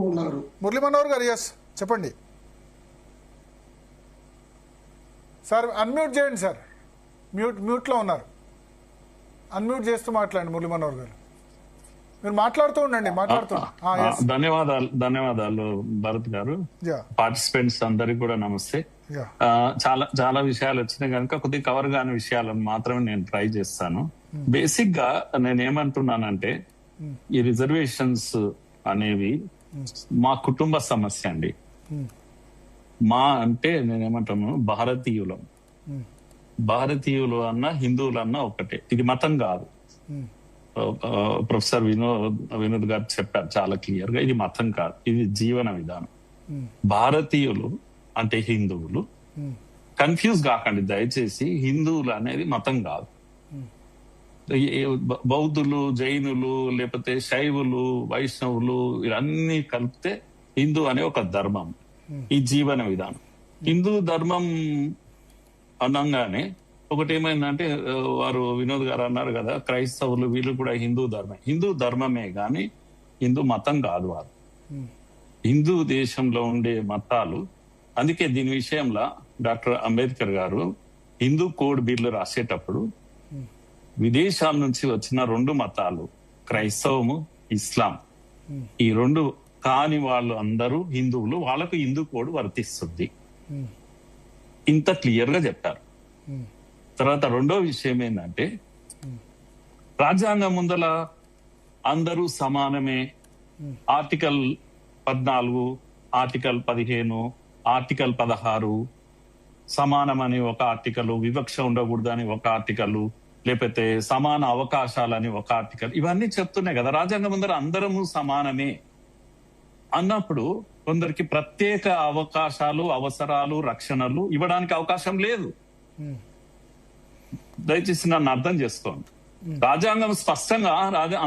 ఉన్నారు. మురళీ మనోహర్ గారు, ఎస్ చెప్పండి సార్. అన్మ్యూట్ చేయండి సార్, మ్యూట్లో ఉన్నారు. అన్మ్యూట్ చేస్తూ మాట్లాడండి మురళీ మనోహర్ గారు. మీరు మాట్లాడుతూ ఉండండి, ధన్యవాదాలు భరత్ గారు. పార్టిసిపెంట్స్ అందరికి కూడా నమస్తే. చాలా చాలా విషయాలు వచ్చినాయి కనుక కొద్దిగా కవర్ కాని విషయాలను మాత్రమే నేను ట్రై చేస్తాను. బేసిక్ గా నేను ఏమంటున్నానంటే, ఈ రిజర్వేషన్స్ అనేవి మా కుటుంబ సమస్య అండి. మా అంటే నేనేమంటాను, భారతీయులు అన్నా హిందువులు అన్నా ఒకటే. ఇది మతం కాదు. ప్రొఫెసర్ వినోద్ గారు చెప్పారు చాలా క్లియర్ గా, ఇది మతం కాదు, ఇది జీవన విధానం. భారతీయులు అంటే హిందువులు, కన్ఫ్యూజ్ కాకండి దయచేసి. హిందువులు అనేది మతం కాదు. బౌద్ధులు, జైనులు, లేకపోతే శైవులు, వైష్ణవులు ఇవన్నీ కలిపితే హిందూ అనే ఒక ధర్మం, ఈ జీవన విధానం. హిందూ ధర్మం అనగానే ఒకటి ఏమైందంటే, వారు వినోద్ గారు అన్నారు కదా, క్రైస్తవులు వీళ్ళు కూడా హిందూ ధర్మమే గాని హిందూ మతం కాదు. వారు హిందూ దేశంలో ఉండే మతాలు. అందుకే దీని విషయంలో డాక్టర్ అంబేద్కర్ గారు హిందూ కోడ్ బిల్లు రాసేటప్పుడు విదేశాల నుంచి వచ్చిన 2 మతాలు, క్రైస్తవము, ఇస్లాం, ఈ 2 కాని వాళ్ళు అందరూ హిందువులు, వాళ్ళకు హిందూ కోడ్ వర్తిస్తుంది, ఇంత క్లియర్ గా చెప్పారు. తర్వాత రెండో విషయం ఏంటంటే, రాజ్యాంగం ముందల అందరూ సమానమే. ఆర్టికల్ 14, ఆర్టికల్ 15, ఆర్టికల్ 16 సమానమని ఒక ఆర్టికల్, వివక్ష ఉండకూడదని ఒక ఆర్టికల్, లేకపోతే సమాన అవకాశాలని ఒక ఆర్టికల్, ఇవన్నీ చెప్తున్నాయి కదా. రాజ్యాంగం ముందర అందరము సమానమే అన్నప్పుడు కొందరికి ప్రత్యేక అవకాశాలు, అవసరాలు, రక్షణలు ఇవ్వడానికి అవకాశం లేదు. దయచేసి నన్ను అర్థం చేసుకోండి. రాజ్యాంగం స్పష్టంగా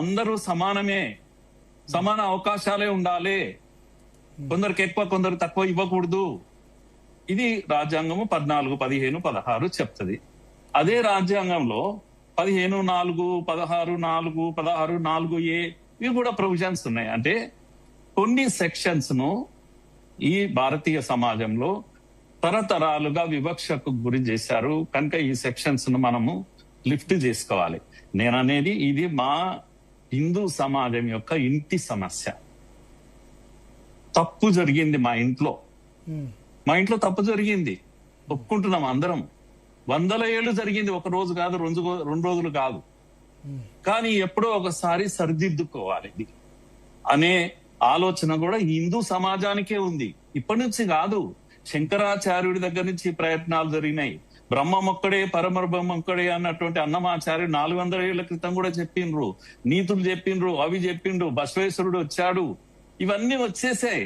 అందరూ సమానమే, సమాన అవకాశాలే ఉండాలి, కొందరికి ఎక్కువ కొందరు తక్కువ ఇవ్వకూడదు. ఇది రాజ్యాంగము 14, 15, 16 చెప్తుంది. అదే రాజ్యాంగంలో 15(4), 16(4), 16(4)(a) ఇవి కూడా ప్రొవిజన్స్ ఉన్నాయి. అంటే కొన్ని సెక్షన్స్ ను ఈ భారతీయ సమాజంలో తరతరాలుగా వివక్షకు గురి చేశారు కనుక ఈ సెక్షన్స్ ను మనము లిఫ్ట్ చేసుకోవాలి. నేననేది ఇది మా హిందూ సమాజం యొక్క ఇంటి సమస్య. తప్పు జరిగింది మా ఇంట్లో తప్పు జరిగింది, ఒప్పుకుంటున్నాం అందరం. 100 ఏళ్ళు జరిగింది, ఒక రోజు కాదు, 2 రోజులు కాదు. కానీ ఎప్పుడో ఒకసారి సరిదిద్దుకోవాలి ఇది అనే ఆలోచన కూడా హిందూ సమాజానికే ఉంది. ఇప్పటి నుంచి కాదు, శంకరాచార్యుడి దగ్గర నుంచి ప్రయత్నాలు జరిగినాయి. బ్రహ్మం ఒక్కడే, పరబ్రహ్మం ఒక్కడే అన్నటువంటి అన్నమాచార్యుడు 400 ఏళ్ల క్రితం కూడా చెప్పిండ్రు, నీతులు చెప్పిండ్రు, అవి చెప్పిండ్రు. బసవేశ్వరుడు వచ్చాడు, ఇవన్నీ వచ్చేసాయి.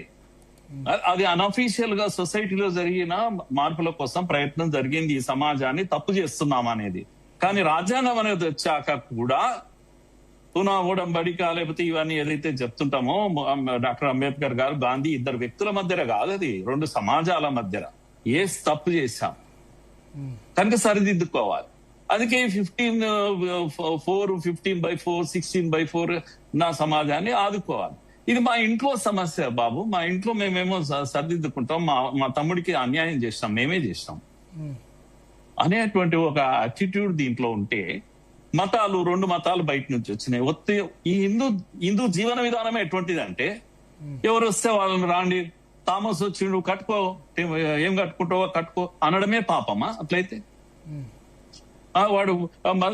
అది అన్అఫీషియల్ గా సొసైటీలో జరిగిన మార్పుల కోసం ప్రయత్నం జరిగింది. ఈ సమాజాన్ని తప్పు చేస్తున్నాం అనేది. కానీ రాజ్యాంగం అనేది వచ్చాక కూడా పునః లేకపోతే ఇవన్నీ ఏదైతే చెప్తుంటామో, డాక్టర్ అంబేద్కర్ గారు, గాంధీ ఇద్దరు వ్యక్తుల మధ్యన కాదు, అది 2 సమాజాల మధ్యన ఏ తప్పు చేశాం కనుక సరిదిద్దుకోవాలి. అందుకే 15/4, 15/4, 16/4 నా సమాజాన్ని ఆదుకోవాలి. ఇది మా ఇంట్లో సమస్య బాబు. మా ఇంట్లో మేమేమో సరిదిద్దుకుంటాం, మా తమ్ముడికి అన్యాయం చేస్తాం, మేమే చేస్తాం అనేటువంటి ఒక అటిట్యూడ్ దీంట్లో ఉంటే, మతాలు 2 మతాలు బయట నుంచి వచ్చినాయి. ఈ హిందూ జీవన విధానం ఎటువంటిది అంటే, ఎవరు వస్తే వాళ్ళని రాండి, తామస్ వచ్చిండు కట్టుకో, ఏం కట్టుకుంటావో కట్టుకో అనడమే పాపమా? అట్లయితే వాడు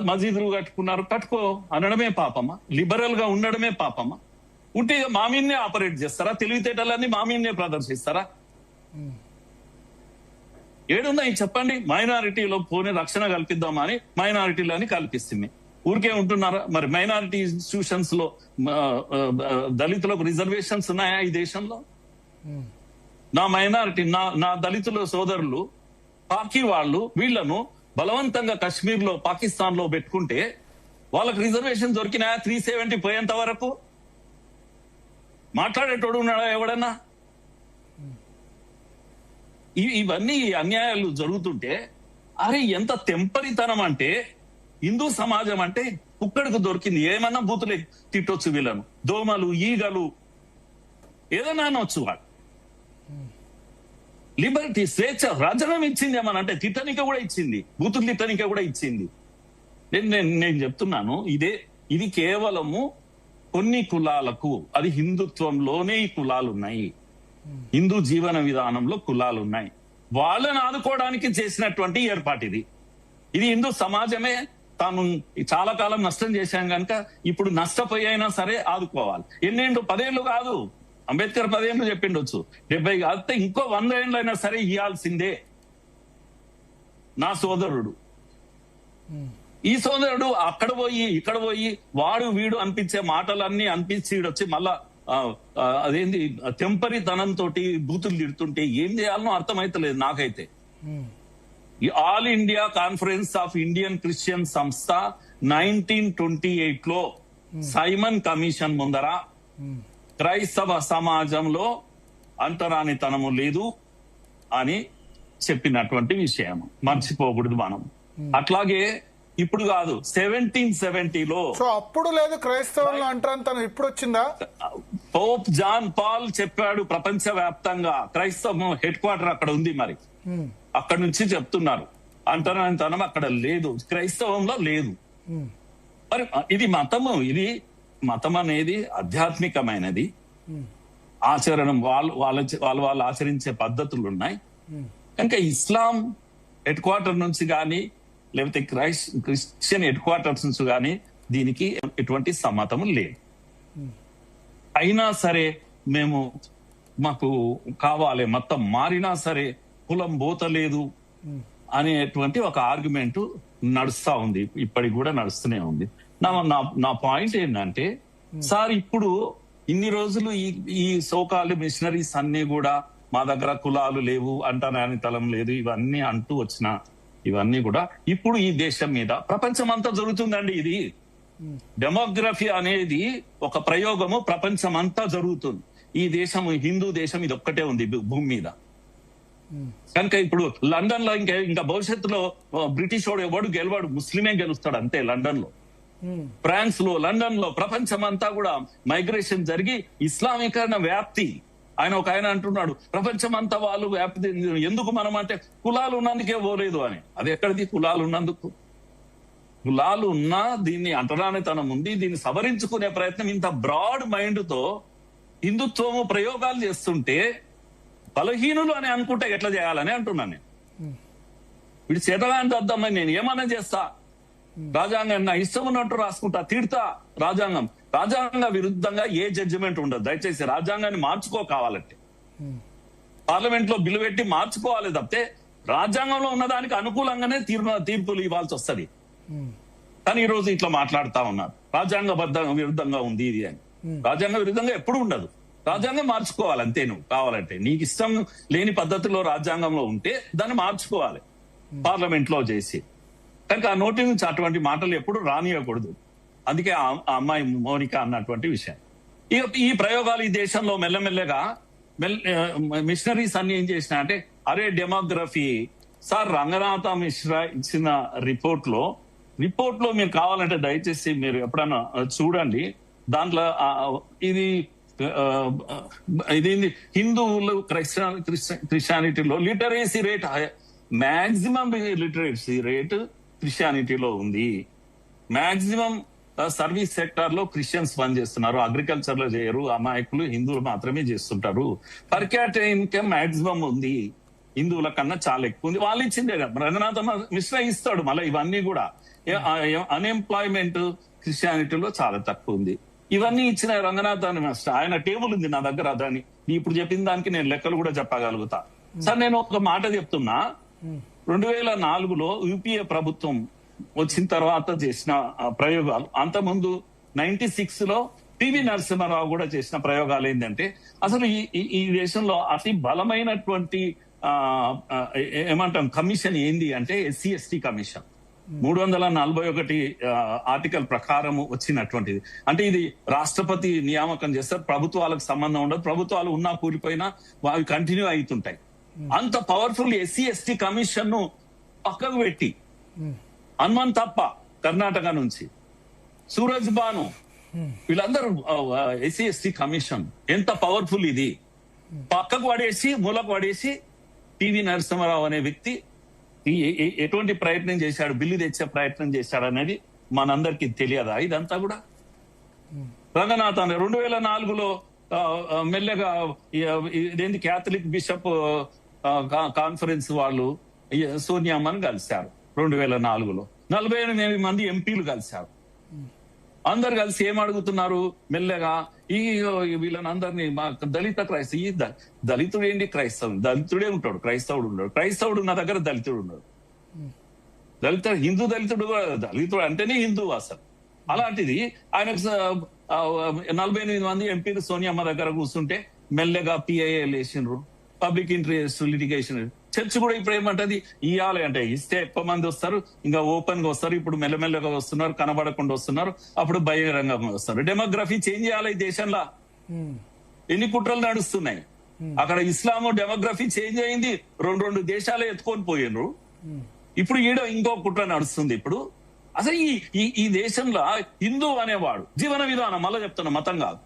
మసీదులు కట్టుకున్నారు కట్టుకో అనడమే పాపమా? లిబరల్ గా ఉండడమే పాపమా? ఉంటే మా మీదనే ఆపరేట్ చేస్తారా? తెలివితేటలన్నీ మా మీదనే ప్రదర్శిస్తారా? ఏడున్నాయి చెప్పండి. మైనారిటీలో పోనీ రక్షణ కల్పిద్దామని మైనారిటీలని కల్పిస్తుంది. ఊరికే ఉంటున్నారా? మరి మైనారిటీ ఇన్స్టిట్యూషన్స్ లో దళితులకు రిజర్వేషన్స్ ఉన్నాయా ఈ దేశంలో? నా మైనారిటీ, నా దళితుల సోదరులు, పాకీ వాళ్ళు, వీళ్లను బలవంతంగా కశ్మీర్ లో, పాకిస్తాన్ లో పెట్టుకుంటే వాళ్ళకి రిజర్వేషన్ దొరికినాయా? 370 పోయేంత వరకు మాట్లాడేటోడు ఉన్నాడా ఎవడన్నా? ఇవన్నీ అన్యాయాలు జరుగుతుంటే, అరే ఎంత తెంపరితనం అంటే, హిందూ సమాజం అంటే కుక్కడికి దొరికింది. ఏమన్నా బూతులే తిట్టొచ్చు వీళ్ళను. దోమలు, ఈగలు, ఏదైనా అనొచ్చు వాడు. లిబర్టీ, స్వేచ్ఛ, రాజ్యాంగం ఇచ్చింది ఏమన్నా అంటే తిట్టనిక కూడా ఇచ్చింది, బూతులు తిట్టనిక కూడా ఇచ్చింది. నేను చెప్తున్నాను, ఇది కేవలము కొన్ని కులాలకు, అది హిందుత్వంలోనే ఈ కులాలు ఉన్నాయి, హిందూ జీవన విధానంలో కులాలు ఉన్నాయి, వాళ్ళని ఆదుకోవడానికి చేసినటువంటి ఏర్పాటు ఇది హిందూ సమాజమే తాను చాలా కాలం నష్టం చేశాం కనుక ఇప్పుడు నష్టపోయినా సరే ఆదుకోవాలి. ఎన్నేళ్ళు, 10 ఏళ్ళు కాదు, అంబేద్కర్ 10 ఏళ్ళు చెప్పిండొచ్చు, 70 కాదు, ఇంకో 100 ఏళ్ళు అయినా సరే ఇవ్వాల్సిందే. నా సోదరుడు, ఈ సోదరుడు అక్కడ పోయి ఇక్కడ పోయి వాడు వీడు అనిపించే మాటలన్నీ అనిపించి వచ్చి మళ్ళా అదేంది తెంపరితనంతో బూతులు తిడుతుంటే ఏం చేయాలనో అర్థమైతలేదు నాకైతే. ఈ all India conference of Indian Christian సంస్థ 1928 లో సైమన్ కమిషన్ ముందర క్రైస్తవ సమాజంలో అంటరానితనము లేదు అని చెప్పినటువంటి విషయం మర్చిపోకూడదు మనం. అట్లాగే ఇప్పుడు కాదు, 1770లో. సో అప్పుడు లేదు క్రైస్తవుల్లో అంటరానితనం, ఇప్పుడు వచ్చిందా? పోప్ జాన్ పాల్ చెప్పాడు, ప్రపంచ వ్యాప్తంగా క్రైస్తవ హెడ్ క్వార్టర్ అక్కడ ఉంది, మరి అక్కడ నుంచి చెప్తున్నారు అంటరానితనం అక్కడ లేదు, క్రైస్తవంలో లేదు. మరి ఇది మతం అనేది ఆధ్యాత్మికమైనది, ఆచరణం వాళ్ళు ఆచరించే పద్ధతులు ఉన్నాయి కనుక ఇస్లాం హెడ్ క్వార్టర్ నుంచి కానీ లేకపోతే క్రిస్టియన్ హెడ్ క్వార్టర్స్ నుంచి కానీ దీనికి ఎటువంటి సమ్మతము లేదు. అయినా సరే మాకు కావాలి, మొత్తం మారినా సరే కులం పోతలేదు అనేటువంటి ఒక ఆర్గ్యుమెంట్ నడుస్తా ఉంది, ఇప్పటికి కూడా నడుస్తూనే ఉంది. నా పాయింట్ ఏంటంటే, సార్ ఇప్పుడు ఇన్ని రోజులు ఈ సోకాల్ మిషనరీస్ అన్ని కూడా మా దగ్గర కులాలు లేవు, అంటరానితనం లేదు, ఇవన్నీ అంటూ వచ్చిన ఇవన్నీ కూడా ఇప్పుడు ఈ దేశం మీద ప్రపంచం అంతా జరుగుతుందండి. ఇది డెమోగ్రఫీ అనేది ఒక ప్రయోగము, ప్రపంచం అంతా జరుగుతుంది. ఈ దేశం హిందూ దేశం ఇది ఒక్కటే ఉంది భూమి మీద కనుక ఇప్పుడు లండన్ లో ఇంకా భవిష్యత్తులో బ్రిటిష్ వాడు ఎవడు గెలవాడు, ముస్లిమే గెలుస్తాడు అంతే. లండన్ లో, ఫ్రాన్స్ లో, లండన్ లో ప్రపంచం అంతా కూడా మైగ్రేషన్ జరిగి ఇస్లామీకరణ వ్యాప్తి. ఆయన అంటున్నాడు ప్రపంచం అంతా వాళ్ళు వ్యాప్తి ఎందుకు, మనం అంటే కులాలు ఉన్నందుకే పోలేదు అని. అది ఎక్కడిది? కులాలు ఉన్నందుకు. కులాలు ఉన్నా దీన్ని అంటరానితనం ఉంది, దీన్ని సవరించుకునే ప్రయత్నం ఇంత బ్రాడ్ మైండ్ తో హిందుత్వము ప్రయోగాలు చేస్తుంటే బలహీనులు అని అనుకుంటే ఎట్లా చేయాలని అంటున్నాను నేను. వీడు చేతగాంటి అర్థమని నేను ఏమన్నా చేస్తా, రాజ్యాంగం నా ఇష్టం ఉన్నట్టు రాసుకుంటా, తిడతా. రాజ్యాంగ విరుద్ధంగా ఏ జడ్జిమెంట్ ఉండదు. దయచేసి రాజ్యాంగాన్ని మార్చుకో కావాలంటే పార్లమెంట్ లో బిల్లు పెట్టి మార్చుకోవాలి తప్పితే రాజ్యాంగంలో ఉన్నదానికి అనుకూలంగానే తీర్పులు ఇవ్వాల్సి వస్తుంది. కానీ ఈ రోజు ఇట్లా మాట్లాడుతా ఉన్నారు రాజ్యాంగ విరుద్ధంగా ఉంది ఇది అని. రాజ్యాంగ విరుద్ధంగా ఎప్పుడు ఉండదు, రాజ్యాంగం మార్చుకోవాలి అంతే. నువ్వు కావాలంటే నీకు ఇష్టం లేని పద్ధతిలో రాజ్యాంగంలో ఉంటే దాన్ని మార్చుకోవాలి పార్లమెంట్ లో చేసి. కనుక ఆ నోటి నుంచి అటువంటి మాటలు ఎప్పుడు రానియకూడదు. అందుకే ఆ అమ్మాయి మౌనిక అన్నటువంటి విషయం. ఈ ప్రయోగాలు ఈ దేశంలో మెల్లమెల్లగా మిషనరీస్ అన్ని ఏం చేసినా అంటే, అరే డెమోగ్రఫీ సార్ రంగనాథ మిశ్రా ఇచ్చిన రిపోర్ట్ లో మీరు కావాలంటే దయచేసి మీరు ఎప్పుడన్నా చూడండి. దాంట్లో ఇది హిందువులు క్రిస్టియానిటీలో లిటరేసీ రేట్ మాక్సిమం లిటరేసీ రేట్ క్రిస్టియానిటీలో ఉంది. మాక్సిమం సర్వీస్ సెక్టార్ లో క్రిస్టియన్స్ పనిచేస్తున్నారు, అగ్రికల్చర్ లో చేయరు, అమాయకులు హిందువులు మాత్రమే చేస్తుంటారు. పర్ క్యాపిటల్ ఇన్కమ్ మాక్సిమం ఉంది, హిందువుల కన్నా చాలా ఎక్కువ ఉంది. వాళ్ళు ఇచ్చిందే రంగనాథ మిశ్రా ఇస్తాడు. మళ్ళీ ఇవన్నీ కూడా అన్ఎంప్లాయ్మెంట్ క్రిస్టియానిటీలో చాలా తక్కువ ఉంది. ఇవన్నీ ఇచ్చిన రంగనాథ మిశ్రా ఆయన టేబుల్ ఉంది నా దగ్గర. దాన్ని ఇప్పుడు చెప్పిన దానికి నేను లెక్కలు కూడా చెప్పగలుగుతా. సార్ నేను ఒక మాట చెప్తున్నా, 2004లో యూపీఏ ప్రభుత్వం వచ్చిన తర్వాత చేసిన ప్రయోగాలు, అంతకుముందు 96 లో పివి నరసింహారావు కూడా చేసిన ప్రయోగాలు ఏంటంటే, అసలు ఈ దేశంలో అతి బలమైనటువంటి ఏమంటాం కమిషన్ ఏంది అంటే ఎస్సీ ఎస్టీ కమిషన్. 341 ఆర్టికల్ ప్రకారం వచ్చినటువంటిది. అంటే ఇది రాష్ట్రపతి నియామకం చేస్తారు, ప్రభుత్వాలకు సంబంధం ఉండదు, ప్రభుత్వాలు ఉన్నా కూలిపోయినా అవి కంటిన్యూ అవుతుంటాయి. అంత పవర్ఫుల్ ఎస్సీ ఎస్టీ కమిషన్ ను పక్కకు పెట్టి హనుమంతప్ప కర్ణాటక నుంచి, సూరజ్ బాను వీళ్ళందరూ ఎస్సీ ఎస్టీ కమిషన్ ఎంత పవర్ఫుల్ ఇది. పక్కకు పడేసి మూలకు పడేసి పివి నరసింహారావు అనే వ్యక్తి ఎటువంటి ప్రయత్నం చేశాడు, బిల్లు తెచ్చే ప్రయత్నం చేశాడు అనేది మనందరికీ తెలియదా? ఇదంతా కూడా రంగనాథన్ 2004లో మెల్లగా ఇదేంటి క్యాథలిక్ బిషప్ కాన్ఫరెన్స్ వాళ్ళు సోనియామ్మని కలిశారు 2004లో. 48 మంది ఎంపీలు కలిశారు. అందరు కలిసి ఏం అడుగుతున్నారు మెల్లగా వీళ్ళని అందరినీ మా దళిత క్రైస్తవ దళితుడు ఏంటి క్రైస్తవుడు, దళితుడే ఉంటాడు, క్రైస్తవుడు ఉన్నాడు. క్రైస్తవుడు ఉన్న దగ్గర దళితుడు ఉన్నాడు. దళితుడు అంటేనే హిందువు అసలు. అలాంటిది ఆయనకు 48 మంది ఎంపీలు సోనియమ్మ దగ్గర కూర్చుంటే మెల్లగా పిఐఏ లేచిండ్రు, పబ్లిక్ ఇంట్రెస్ట్ లిటిగేషన్. చర్చ్ కూడా ఇప్పుడు ఏమంటది, ఇవ్వాలి అంటే ఇస్తే ఎక్కువ మంది వస్తారు, ఇంకా ఓపెన్ గా వస్తారు. ఇప్పుడు మెల్లమెల్లగా వస్తున్నారు, కనబడకుండా వస్తున్నారు, అప్పుడు బహిరంగంగా వస్తారు. డెమోగ్రఫీ చేంజ్ చేయాలి ఈ దేశంలో. ఎన్ని కుట్రలు నడుస్తున్నాయి అక్కడ. ఇస్లాము డెమోగ్రఫీ చేంజ్ అయింది, రెండు దేశాలే ఎత్తుకొని పోయినరు. ఇప్పుడు ఇంకో కుట్ర నడుస్తుంది. ఇప్పుడు అసలు ఈ దేశంలో హిందూ అనేవాడు జీవన విధానం, మళ్ళీ చెప్తున్నా, మతం కాదు,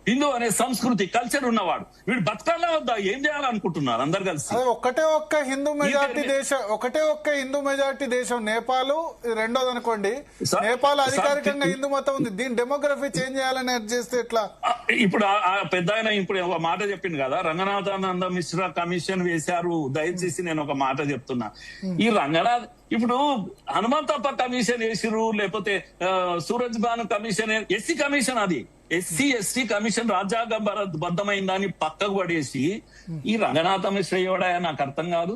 హిందూ అనే సంస్కృతి కల్చర్ ఉన్నవాడు వీడు బతకాల వద్దా, ఏం చేయాలనుకుంటున్నారు అందరు కలిసి? ఒకటే ఒక్క హిందూ మెజార్టీ దేశం నేపాల్. రెండోది అనుకోండి, నేపాల్ అధికారికంగా హిందూ మతం ఉంది. దీని డెమోగ్రఫీ చేంజ్ చేయాలని చేస్తే ఎట్లా? ఇప్పుడు ఆ పెద్ద ఆయన ఇప్పుడు ఒక మాట చెప్పింది కదా, రంగనాథానంద మిశ్రా కమిషన్ వేశారు. దయచేసి నేను ఒక మాట చెప్తున్నా, ఈ రంగనాథ్ ఇప్పుడు హనుమంతప్ప కమిషన్ వేసిరు, లేకపోతే Suraj Bhanu commission, SC commission, అది ఎస్సీ ఎస్టీ కమిషన్ రాజ్యాంగబద్ధమైందని పక్కకు పడేసి ఈ రంగనాథ మిశ్ర ఎవడా నాకు అర్థం కాదు.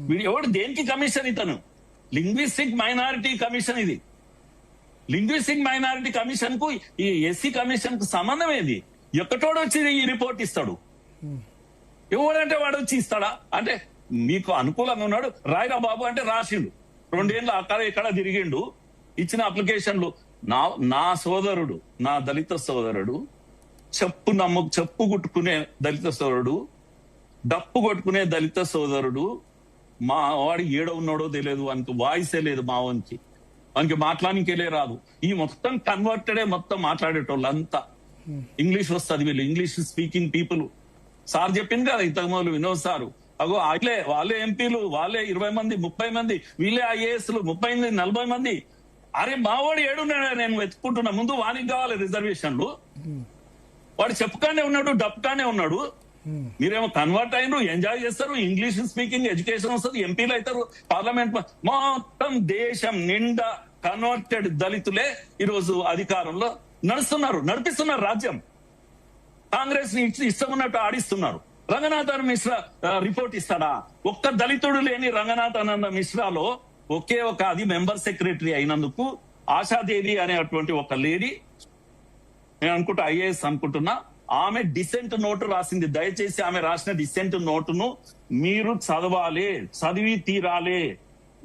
వీడు ఎవడు దేనికి కమిషన్? ఇతను లింగ్విస్టిక్ మైనారిటీ కమిషన్. ఇది లింగ్విస్టిక్ మైనారిటీ కమిషన్ కు ఈ ఎస్సీ కమిషన్ కు సంబంధం ఏంది? ఎక్కటోడు వచ్చి ఈ రిపోర్ట్ ఇస్తాడు, ఎవడంటే వాడు వచ్చి ఇస్తాడా? అంటే మీకు అనుకూలంగా ఉన్నాడు రాయరా బాబు అంటే రాసిండు, 2 ఏళ్ళు అక్కడ ఇక్కడ తిరిగిండు, ఇచ్చిన అప్లికేషన్లు. నా సోదరుడు, నా దళిత సోదరుడు, చెప్పు కుట్టుకునే దళిత సోదరుడు, డప్పు కొట్టుకునే దళిత సోదరుడు, మా వాడు ఏడ ఉన్నాడో తెలియదు, వానికి వాయిసే లేదు, మా వానికి మాట్లాడనికే రాదు. ఈ మొత్తం కన్వర్టెడే, మొత్తం మాట్లాడేటోళ్ళు అంతా ఇంగ్లీష్ వస్తుంది. వీళ్ళు ఇంగ్లీష్ స్పీకింగ్ పీపుల్. సార్ చెప్పింది కదా ఇంతకు మొదలు వినోద్ సారు, అగో వాళ్ళే ఎంపీలు, వాళ్ళే 20 మంది 30 మంది, వీళ్ళే ఐఏఎస్లు 30 మంది 40 మంది. అరే మావాడు ఏడున్నాడా, నేను వెతుక్కుంటున్నా. ముందు వానికి కావాలి రిజర్వేషన్లు. వాడు చెప్పుకానే ఉన్నాడు, డప్పుకానే ఉన్నాడు. మీరేమో కన్వర్ట్ అయినరు, ఎంజాయ్ చేస్తారు, ఇంగ్లీష్ స్పీకింగ్ ఎడ్యుకేషన్ వస్తుంది, ఎంపీలు అవుతారు, పార్లమెంట్. మొత్తం దేశం నిండా కన్వర్టెడ్ దళితులే ఈరోజు అధికారంలో నడిపిస్తున్నారు రాజ్యం. కాంగ్రెస్ ని ఇష్టం ఉన్నట్టు ఆడిస్తున్నారు. రంగనాథన్ మిశ్రా రిపోర్ట్ ఇస్తాడా? ఒక్క దళితుడు లేని రంగనాథానంద మిశ్రాలో ఒకే ఒక, అది మెంబర్ సెక్రటరీ అయినందుకు ఆశాదేవి అనేటువంటి ఒక లేడీ, నేను అనుకుంటా ఐఏఎస్ అనుకుంటున్నా, ఆమె డిసెంట్ నోటు రాసింది. దయచేసి ఆమె రాసిన డిసెంట్ నోటును మీరు చదివి తీరాలే.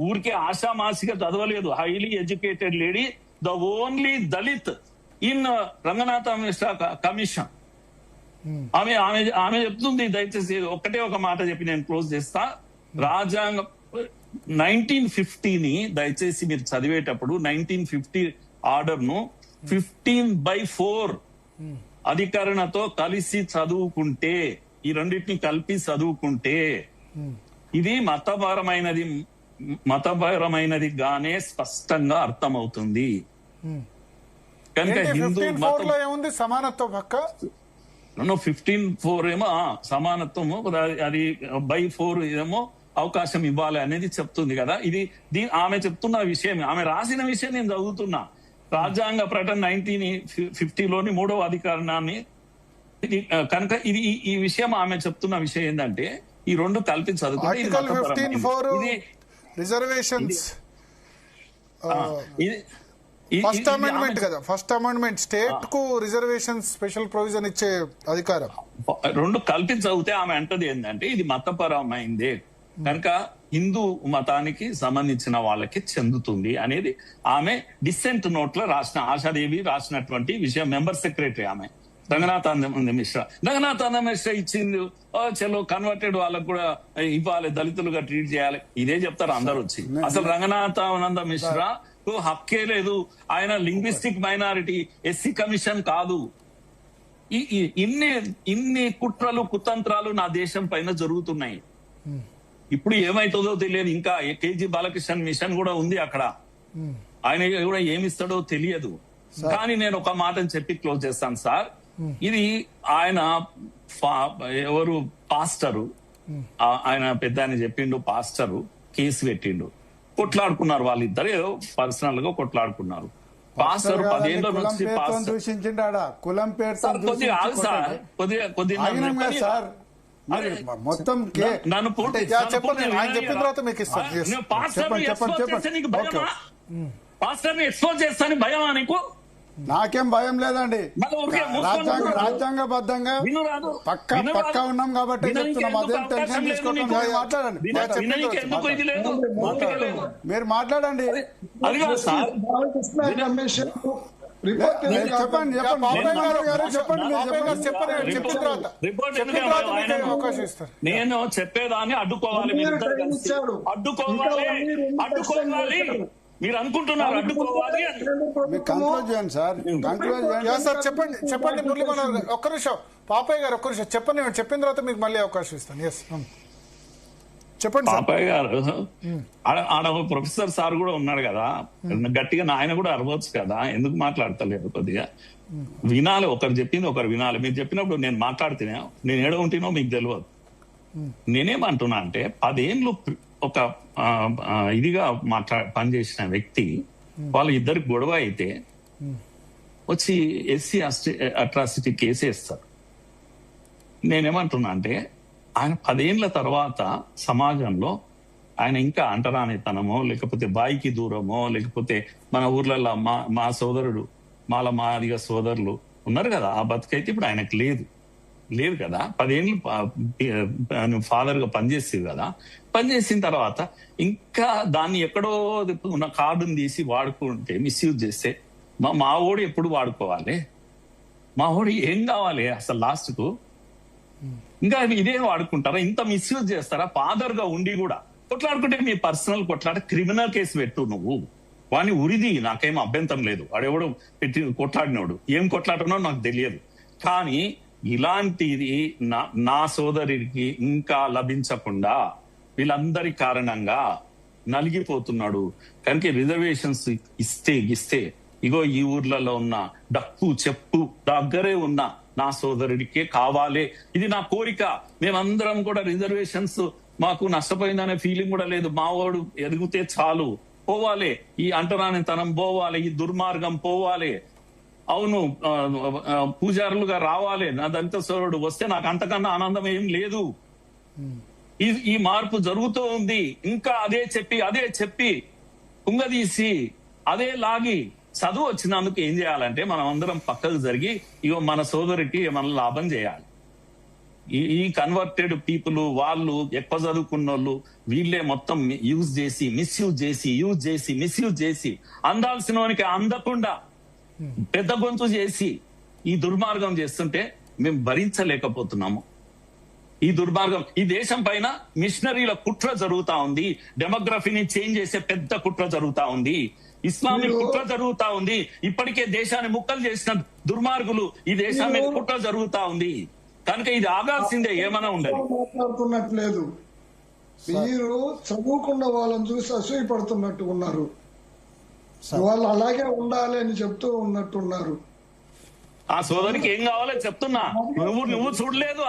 ఊరికే ఆశామాసిగా చదవలేదు. Highly educated lady, the only Dalit in Ranganatha Mishra commission. ఆమె చెప్తుంది. దయచేసి ఒక్కటే ఒక మాట చెప్పి నేను క్లోజ్ చేస్తా. రాజ్యాంగం 1950ని దయచేసి మీరు చదివేటప్పుడు 1950 ఆర్డర్ ను 15/4 అధికరణతో కలిసి చదువుకుంటే, ఈ రెండింటిని కలిపి చదువుకుంటే ఇది మతపరమైనది గానే స్పష్టంగా అర్థమవుతుంది. కనుక హిందూ మతం ఏముంది సమానత్వం పక్క 15/4 ఏమో సమానత్వము, అది by 4 ఏమో అవకాశం ఇవ్వాలి అనేది చెప్తుంది కదా. ఆమె చెప్తున్న విషయం, ఆమె రాసిన విషయం నేను చదువుతున్నా. రాజ్యాంగ ప్రకటన 1950లోని 3వ అధికరణాన్ని. కనుక ఈ విషయం ఆమె చెప్తున్న విషయం ఏంటంటే, ఈ రెండు కలిపి చదువుకుంటే ఫస్ట్ అమెండ్మెంట్ కదా, ఫస్ట్ అమెండ్మెంట్ స్టేట్ కు రిజర్వేషన్ స్పెషల్ ప్రొవిజన్ ఇచ్చే అధికారం. రెండు కలిపి చదివితే ఆమె అంటది ఏంటంటే ఇది మతపరమైందే, కనుక హిందూ మతానికి సంబంధించిన వాళ్ళకి చెందుతుంది అనేది ఆమె డిసెంట్ నోట్ లో రాసిన, ఆశాదేవి రాసినటువంటి విషయం. మెంబర్ సెక్రటరీ ఆమె రంగనాథానంద మిశ్రా ఇచ్చింది. చలో కన్వర్టెడ్ వాళ్ళకు కూడా ఇవ్వాలి, దళితులుగా ట్రీట్ చేయాలి, ఇదే చెప్తారు అందరు వచ్చి. అసలు రంగనాథానంద మిశ్రా హక్కే లేదు, ఆయన లింగ్విస్టిక్ మైనారిటీ, ఎస్సీ కమిషన్ కాదు. ఇన్ని కుట్రలు కుతంత్రాలు నా దేశం పైన జరుగుతున్నాయి. ఇప్పుడు ఏమైతుందో తెలియదు. ఇంకా కేజీ బాలకృష్ణ మిషన్ కూడా ఉంది అక్కడ. ఆయన కూడా ఏమిస్తాడో తెలియదు. కానీ నేను ఒక మాటని చెప్పి క్లోజ్ చేస్తాను సార్. ఇది ఆయన ఎవరు పాస్టరు, ఆయన పెద్ద ఆయన చెప్పిండు, పాస్టరు కేసు పెట్టిండు, కొట్లాడుకున్నారు వాళ్ళిద్దరు, ఏదో పర్సనల్ గా కొట్లాడుకున్నారు. పాస్టర్ 10 ఏళ్ళ నుంచి కులం పేరుతో మొత్తం నన్ను చెప్పిన తర్వాత మీకు ఇస్తాను. పాస్టర్ని ఎక్స్పోజ్ చేస్తాను భయమా నీకు? నాకేం భయం లేదండి. రాజ్యాంగబద్ధంగా పక్కా ఉన్నాం కాబట్టి చెప్తున్నాం. అదేం టెన్షన్ తీసుకోవడం. మాట్లాడండి, మీరు మాట్లాడండి. చెప్పండి నేను చెప్పేదాన్ని అడ్డుకోవాలి, అడ్డుకోవాలి. మీరు అనుకుంటున్నారు అడ్డుకోవాలి. సార్ చెప్పండి మురళీ మనోహర్ గారు. ఒక్క నిమిషం పాపయ్య గారు, ఒక్క నిమిషం చెప్పండి. నేను చెప్పిన తర్వాత మీకు మళ్ళీ అవకాశం ఇస్తాను. ఎస్ చెప్పండి. పాపయ్య గారు, ఆడ ప్రొఫెసర్ సార్ కూడా ఉన్నాడు కదా, గట్టిగా ఆయన కూడా అరవచ్చు కదా, ఎందుకు మాట్లాడతలేదు? కొద్దిగా వినాలి, ఒకరు చెప్పింది ఒకరు వినాలి. మీరు చెప్పినప్పుడు నేను మాట్లాడితేనే నేను ఏడ ఉంటేనో మీకు తెలియదు. నేనేమంటున్నా అంటే 10 ఏళ్ళు ఒక ఇదిగా పనిచేసిన వ్యక్తి, వాళ్ళ ఇద్దరికి గొడవ అయితే వచ్చి ఎస్సీ అట్రాసిటీ కేసు వేస్తారు. నేనేమంటున్నా అంటే ఆయన 10 ఏళ్ల తర్వాత సమాజంలో ఆయన ఇంకా అంటరానితనమో, లేకపోతే బాయికి దూరమో, లేకపోతే మన ఊర్లలో మా సోదరుడు మాదిగ సోదరులు ఉన్నారు కదా, ఆ బతుకైతే ఇప్పుడు ఆయనకు లేదు కదా. 10 ఏళ్ళు ఫాదర్ గా పనిచేసేది కదా. పనిచేసిన తర్వాత ఇంకా దాన్ని ఎక్కడో ఉన్న కార్డును తీసి వాడుకుంటే, మిస్యూజ్ చేస్తే మా ఓడి ఎప్పుడు వాడుకోవాలి? మా ఓడి ఏం కావాలి అసలు లాస్ట్ కు? ఇంకా ఇదే వాడుకుంటారా? ఇంత మిస్యూజ్ చేస్తారా? ఫాదర్ గా ఉండి కూడా కొట్లాడుకుంటే మీ పర్సనల్ కొట్లాట, క్రిమినల్ కేసు పెట్టు నువ్వు. వాడిని ఉరిది, నాకేం అభ్యంతరం లేదు. వాడెవడు పెట్టి కొట్లాడినోడు ఏం కొట్లాడినో నాకు తెలియదు. కానీ ఇలాంటిది నా సోదరికి ఇంకా లభించకుండా వీళ్ళందరి కారణంగా నలిగిపోతున్నాడు. కనుక రిజర్వేషన్స్ ఇస్తే ఇగో ఈ ఊర్లలో ఉన్న డక్కు చెప్పు దగ్గరే ఉన్న నా సోదరుడికే కావాలి. ఇది నా కోరిక. మేమందరం కూడా రిజర్వేషన్స్ మాకు నష్టపోయిందనే ఫీలింగ్ కూడా లేదు. మావాడు ఎదిగితే చాలు, పోవాలి, ఈ అంటరానితనం పోవాలి, ఈ దుర్మార్గం పోవాలి. అవును, పూజారులుగా రావాలి, నా దళిత సోదరుడు వస్తే నాకు అంతకన్నా ఆనందం ఏం లేదు. ఈ మార్పు జరుగుతూ ఉంది. ఇంకా అదే చెప్పి కుంగదీసి అదే లాగి చదువు వచ్చినందుకు ఏం చేయాలంటే మనం అందరం పక్కకు జరిగి ఇగో మన సోదరికి ఏమన్నా లాభం చేయాలి. ఈ కన్వర్టెడ్ పీపుల్, వాళ్ళు ఎక్కువ చదువుకున్న వాళ్ళు, వీళ్ళే మొత్తం మిస్యూజ్ చేసి అందాల్సిన వానికి అందకుండా పెద్ద గొంతు చేసి ఈ దుర్మార్గం చేస్తుంటే మేము భరించలేకపోతున్నాము. ఈ దుర్మార్గం ఈ దేశం పైన మిషనరీల కుట్ర జరుగుతా ఉంది. డెమోగ్రఫీని చేంజ్ చేసే పెద్ద కుట్ర జరుగుతా ఉంది. ఇస్లామిక్ కుట్ర జరుగుతా ఉంది. ఇప్పటికే దేశాన్ని ముక్కలు చేసిన దుర్మార్గులు ఈ దేశం మీద కుట్ర జరుగుతా ఉంది. కనుక ఇది ఆగాల్సిందే, ఏమైనా ఉండదు. మాట్లాడుతున్నట్లేదు, మీరు చదువుకున్న వాళ్ళని చూసి అసూయపడుతున్నట్టు ఉన్నారు. వాళ్ళు అలాగే ఉండాలి అని చెప్తూ ఉన్నట్టున్నారు. ఆ సోదరికి ఏం కావాలో చెప్తున్నా, నువ్వు చూడలేదు.